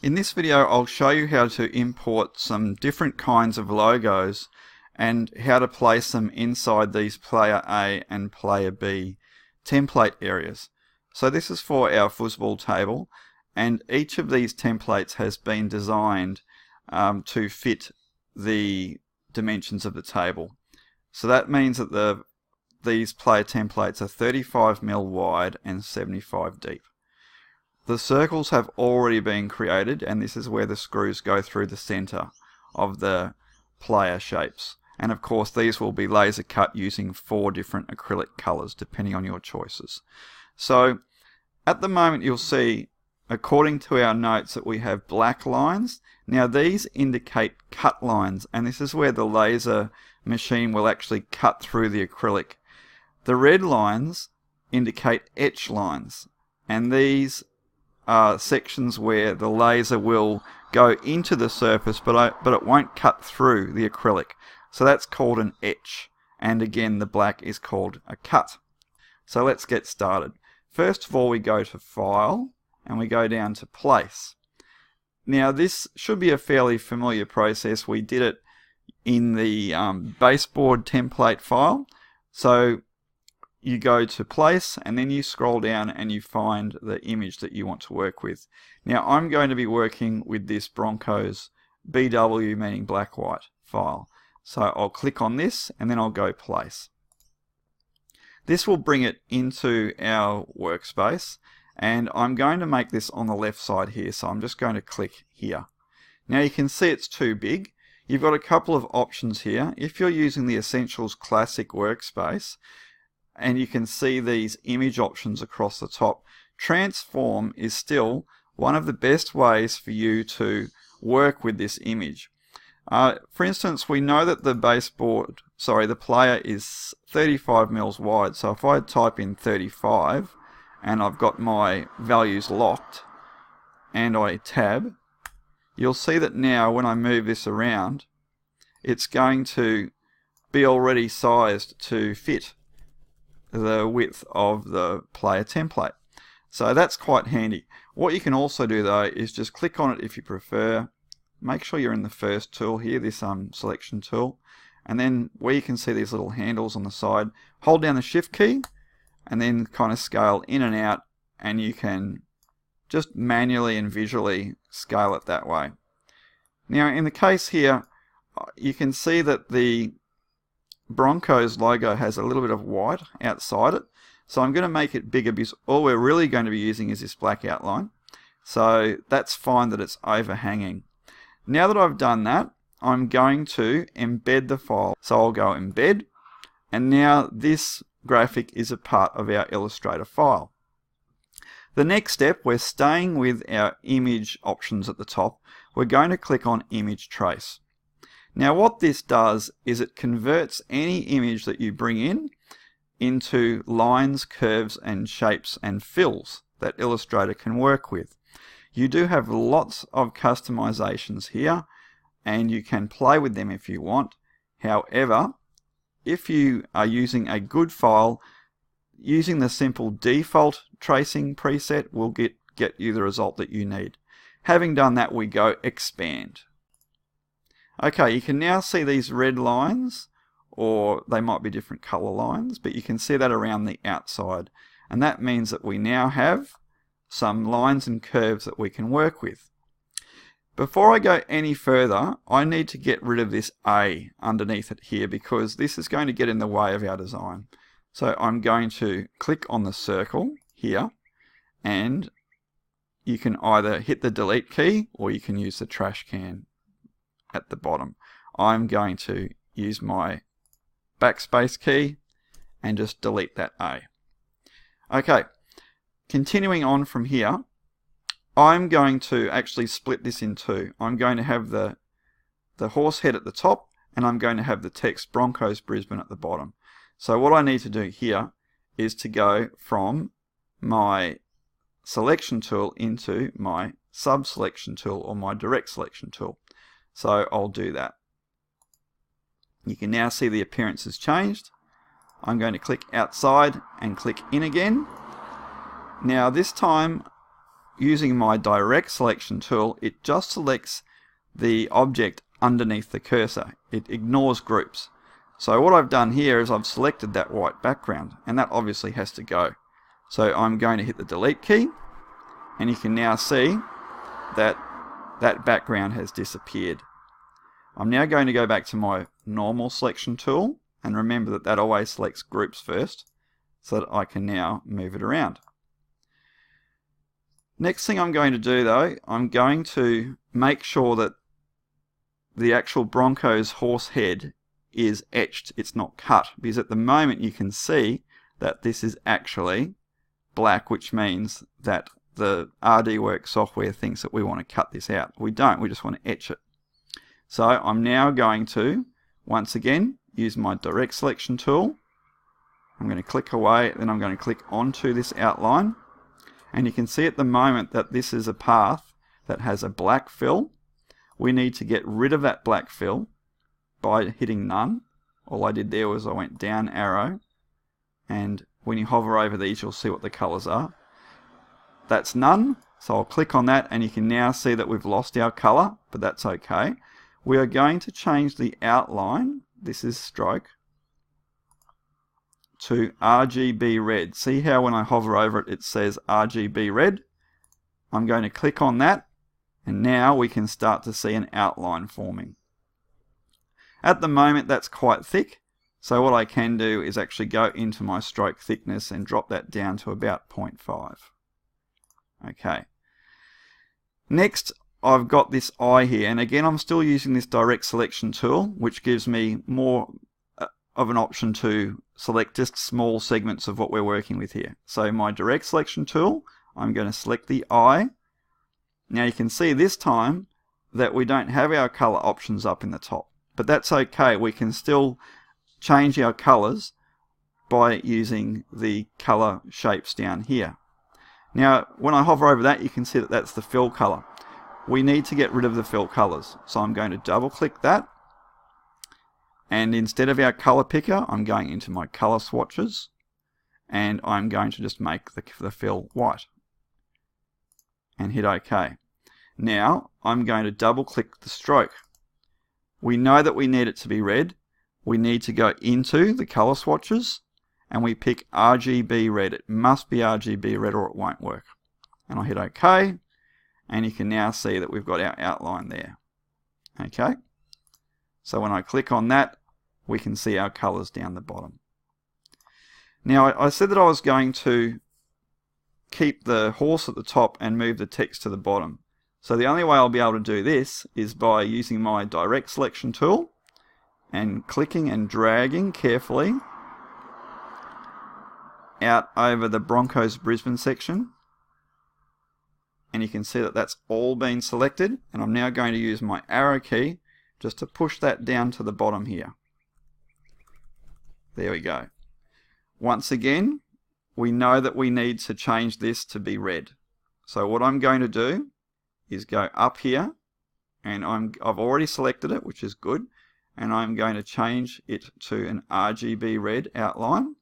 In this video I'll show you how to import some different kinds of logos and how to place them inside these Player A and Player B template areas. So this is for our foosball table, and each of these templates has been designed to fit the dimensions of the table. So that means that these player templates are 35mm wide and 75 deep. The circles have already been created, and this is where the screws go through the center of the player shapes. And of course these will be laser cut using 4 different acrylic colors depending on your choices. So at the moment you'll see, according to our notes, that we have black lines. Now these indicate cut lines, and this is where the laser machine will actually cut through the acrylic. The red lines indicate etch lines, and these are sections where the laser will go into the surface but it won't cut through the acrylic. So that's called an etch, and again the black is called a cut. So let's get started. First of all, we go to File and we go down to Place. Now this should be a fairly familiar process. We did it in the baseboard template file. So you go to Place and then you scroll down and you find the image that you want to work with. Now I'm going to be working with this Broncos BW, meaning black white, file. So I'll click on this and then I'll go Place. This will bring it into our workspace, and I'm going to make this on the left side here, so I'm just going to click here. Now you can see it's too big. You've got a couple of options here. If you're using the Essentials Classic workspace, and you can see these image options across the top, Transform is still one of the best ways for you to work with this image. For instance, we know that the player is 35mm wide, so if I type in 35 and I've got my values locked and I tab, you'll see that now when I move this around, it's going to be already sized to fit the width of the player template. So that's quite handy. What you can also do though is just click on it if you prefer. Make sure you're in the first tool here, this selection tool, and then where you can see these little handles on the side, hold down the Shift key and then kind of scale in and out, and you can just manually and visually scale it that way. Now in the case here, you can see that the Broncos logo has a little bit of white outside it, so I'm going to make it bigger because all we're really going to be using is this black outline. So that's fine that it's overhanging. Now that I've done that, I'm going to embed the file. So I'll go Embed, and now this graphic is a part of our Illustrator file. The next step, we're staying with our image options at the top. We're going to click on Image Trace. Now what this does is it converts any image that you bring in into lines, curves and shapes and fills that Illustrator can work with. You do have lots of customizations here, and you can play with them if you want. However, if you are using a good file, using the simple default tracing preset will get you the result that you need. Having done that, we go Expand. Okay, you can now see these red lines, or they might be different color lines, but you can see that around the outside, and that means that we now have some lines and curves that we can work with. Before I go any further, I need to get rid of this A underneath it here, because this is going to get in the way of our design. So I'm going to click on the circle here, and you can either hit the delete key or you can use the trash can at the bottom. I'm going to use my backspace key and just delete that A. Okay, continuing on from here, I'm going to actually split this in two. I'm going to have the horse head at the top, and I'm going to have the text Broncos Brisbane at the bottom. So what I need to do here is to go from my selection tool into my sub-selection tool or my direct selection tool. So I'll do that. You can now see the appearance has changed. I'm going to click outside and click in again. Now this time using my direct selection tool, it just selects the object underneath the cursor. It ignores groups. So what I've done here is I've selected that white background, and that obviously has to go. So I'm going to hit the delete key, and you can now see that that background has disappeared. I'm now going to go back to my normal selection tool, and remember that that always selects groups first, so that I can now move it around. Next thing I'm going to do though, I'm going to make sure that the actual Bronco's horse head is etched, it's not cut, because at the moment you can see that this is actually black, which means that the RDWorks software thinks that we want to cut this out. We don't, we just want to etch it. So I'm now going to, once again, use my direct selection tool. I'm going to click away, then I'm going to click onto this outline. And you can see at the moment that this is a path that has a black fill. We need to get rid of that black fill by hitting none. All I did there was I went down arrow, and when you hover over these you'll see what the colours are. That's none, so I'll click on that, and you can now see that we've lost our colour, but that's okay. We are going to change the outline, this is stroke, to RGB red. See how when I hover over it, it says RGB red? I'm going to click on that, and now we can start to see an outline forming. At the moment that's quite thick, so what I can do is actually go into my stroke thickness and drop that down to about 0.5. Okay. Next, I've got this eye here, and again I'm still using this direct selection tool, which gives me more of an option to select just small segments of what we're working with here. So my direct selection tool, I'm going to select the eye. Now you can see this time that we don't have our color options up in the top, but that's okay. We can still change our colors by using the color shapes down here. Now when I hover over that, you can see that that's the fill color. We need to get rid of the fill colors, so I'm going to double click that, and instead of our color picker I'm going into my color swatches, and I'm going to just make the fill white and hit OK. Now I'm going to double click the stroke. We know that we need it to be red. We need to go into the color swatches and we pick RGB red. It must be RGB red or it won't work. And I hit OK, and you can now see that we've got our outline there. Okay, so when I click on that, we can see our colors down the bottom. Now I said that I was going to keep the horse at the top and move the text to the bottom. So the only way I'll be able to do this is by using my direct selection tool and clicking and dragging carefully out over the Broncos Brisbane section. And you can see that that's all been selected, and I'm now going to use my arrow key just to push that down to the bottom here. There we go. Once again, we know that we need to change this to be red. So what I'm going to do is go up here, and I've already selected it, which is good, and I'm going to change it to an RGB red outline,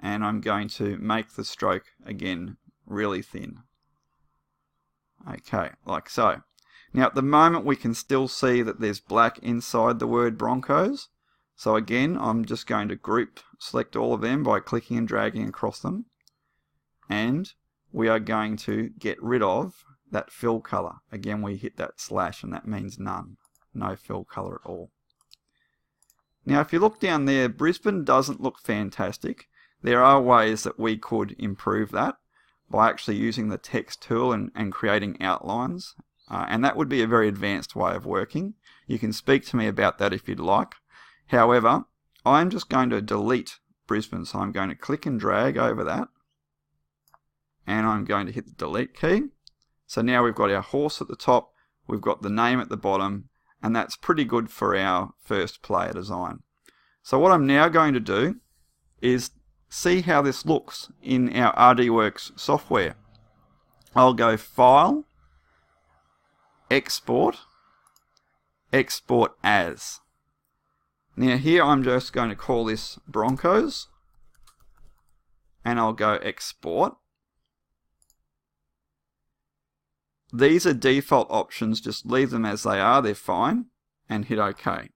and I'm going to make the stroke again really thin. Okay, like so. Now at the moment we can still see that there's black inside the word Broncos. So again, I'm just going to select all of them by clicking and dragging across them. And we are going to get rid of that fill color. Again, we hit that slash and that means none. No fill color at all. Now if you look down there, Brisbane doesn't look fantastic. There are ways that we could improve that by actually using the text tool and creating outlines. And that would be a very advanced way of working. You can speak to me about that if you'd like. However, I'm just going to delete Brisbane, so I'm going to click and drag over that, and I'm going to hit the delete key. So now we've got our horse at the top, we've got the name at the bottom, and that's pretty good for our first player design. So what I'm now going to do is see how this looks in our RDWorks software. I'll go File, Export, Export As. Now here I'm just going to call this Broncos, and I'll go Export. These are default options, just leave them as they are, they're fine, and hit OK.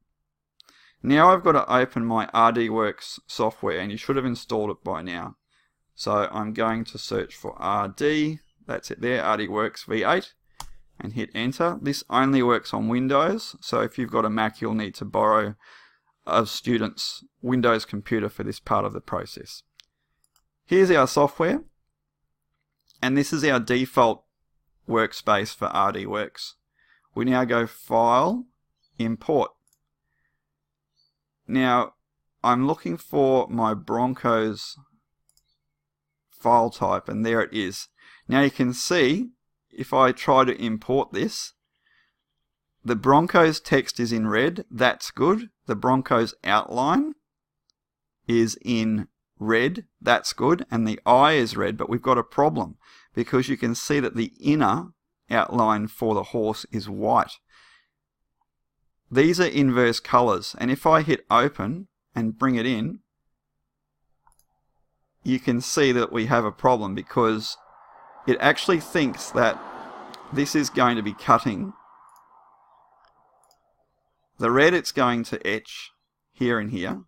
Now I've got to open my RDWorks software, and you should have installed it by now. So I'm going to search for RD, that's it there, RDWorks V8, and hit enter. This only works on Windows, so if you've got a Mac you'll need to borrow a student's Windows computer for this part of the process. Here's our software, and this is our default workspace for RDWorks. We now go File, Import. Now I'm looking for my Broncos file type, and there it is. Now you can see if I try to import this, the Broncos text is in red, that's good. The Broncos outline is in red, that's good, and the eye is red, but we've got a problem because you can see that the inner outline for the horse is white. These are inverse colors, and if I hit open and bring it in, you can see that we have a problem because it actually thinks that this is going to be cutting. The red it's going to etch here and here,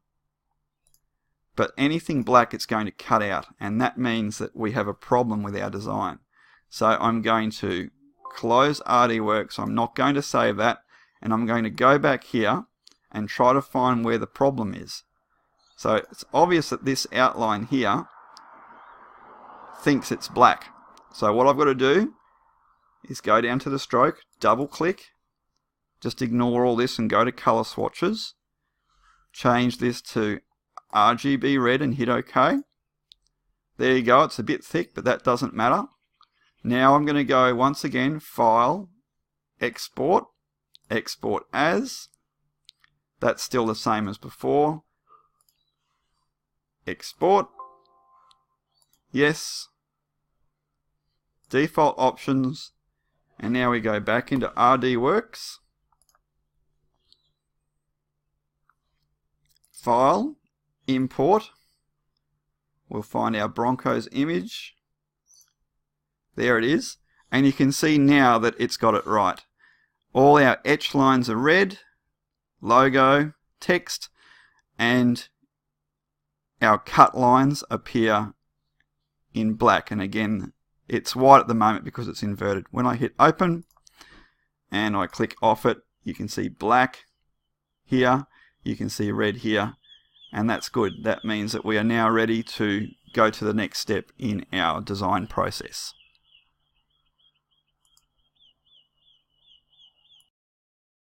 but anything black it's going to cut out, and that means that we have a problem with our design. So I'm going to close RDWorks, I'm not going to save that, and I'm going to go back here and try to find where the problem is. So it's obvious that this outline here thinks it's black. So what I've got to do is go down to the stroke, double click, just ignore all this and go to color swatches, change this to RGB red and hit OK. There you go, it's a bit thick, but that doesn't matter. Now I'm going to go once again, File, Export, Export As. That's still the same as before. Export. Yes. Default options. And now we go back into RDWorks. File, Import. We'll find our Broncos image. There it is. And you can see now that it's got it right. All our etch lines are red, logo, text, and our cut lines appear in black. And again, it's white at the moment because it's inverted. When I hit open and I click off it, you can see black here, you can see red here, and that's good. That means that we are now ready to go to the next step in our design process.